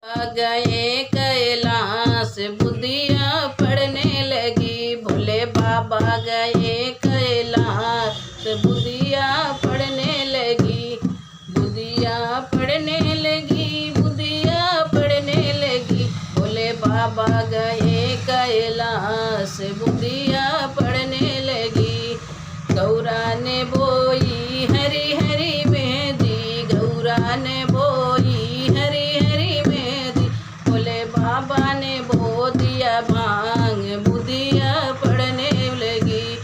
आ गए कैलाश बुद्धिया पढ़ने लगी। भोले बाबा गए कैलाश बुद्धिया पढ़ने लगी। बुद्धिया पढ़ने लगी, बुद्धिया पढ़ने लगी। भोले बाबा गए कैलाश बुद्धिया पढ़ने लगी। गौरा ने बोई हरी हरी मेहंदी, गौरा ने बोई हरी हरी मेहंदी। भोले बाबा ने बो दिया भांग बुद्धिया पढ़ने लगी।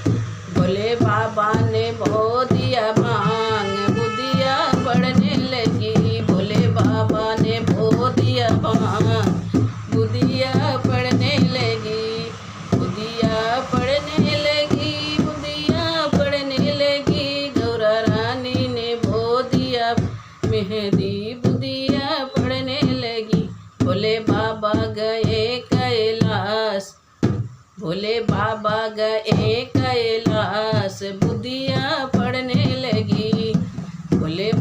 भोले बाबा ने बो दिया भांग बुद्धिया पढ़ने लगी। भोले बाबा ने बो दिया भांग बुद्धिया पढ़ने लगी। बुद्धिया पढ़ने लगी, बुद्धिया पढ़ने लगी। गौरा रानी ने बो दिया मेहंदी बुद्धिया पढ़ने लगी। भोले बाबा गए कैलाश, भोले बाबा गए कैलाश बुद्धिया पढ़ने लगी। भोले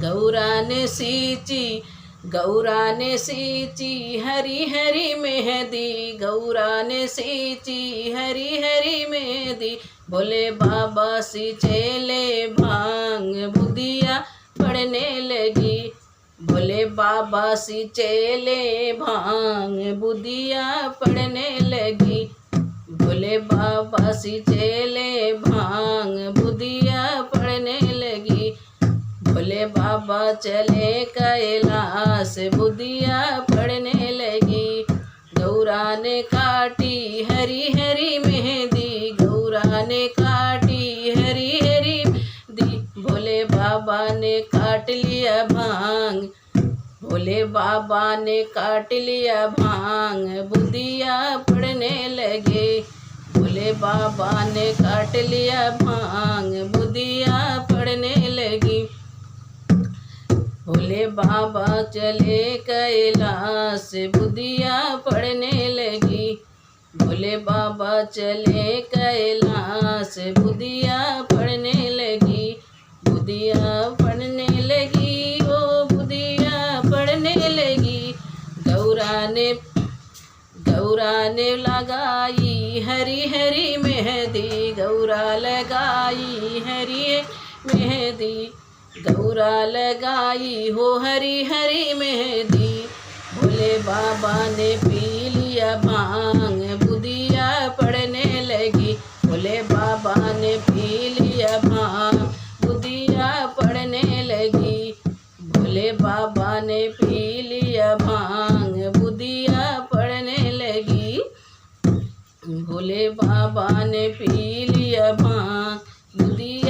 गौरा ने सींची, गौरा ने सींची हरी हरी मेहंदी, गौरा ने सींची हरी हरी मेहंदी। भोले बाबा सींचे ले भांग बुद्धिया पढ़ने लगी। भोले बाबा सींचे ले भांग बुद्धिया पढ़ने लगी। भोले बाबा सींचे ले भांग बुद्धिया पढ़ने लगी। भोले बाबा चले कैलाश बुद्धिया पढ़ने लगी। गौरा ने काटी हरी हरी मेहंदी, गौरा ने काटी हरी हरी मेहंदी। भोले बाबा ने काट लिया भांग, भोले बाबा ने काट लिया भांग बुद्धिया पढ़ने लगे। भोले बाबा ने काट लिया भांग बुद्धिया पढ़ने लगी। भोले बाबा चले कैलाश बुद्धिया पढ़ने लगी। भोले बाबा चले कैलाश बुद्धिया पढ़ने लगी। बुद्धिया पढ़ने लगी, ओ बुद्धिया पढ़ने लगी। गौरा ने लगाई हरी हरी मेहंदी, गौरा लगाई हरी मेहंदी। गौरा लगाई हो हरी हरी मेहंदी। भोले बाबा ने पी लिया भांग बुद्धिया पढ़ने लगी। भोले बाबा ने पी लिया भांग बुद्धिया पढ़ने लगी। भोले बाबा ने पी लिया भांग बुद्धिया पढ़ने लगी। भोले बाबा ने पी लिया भांग बुद्धि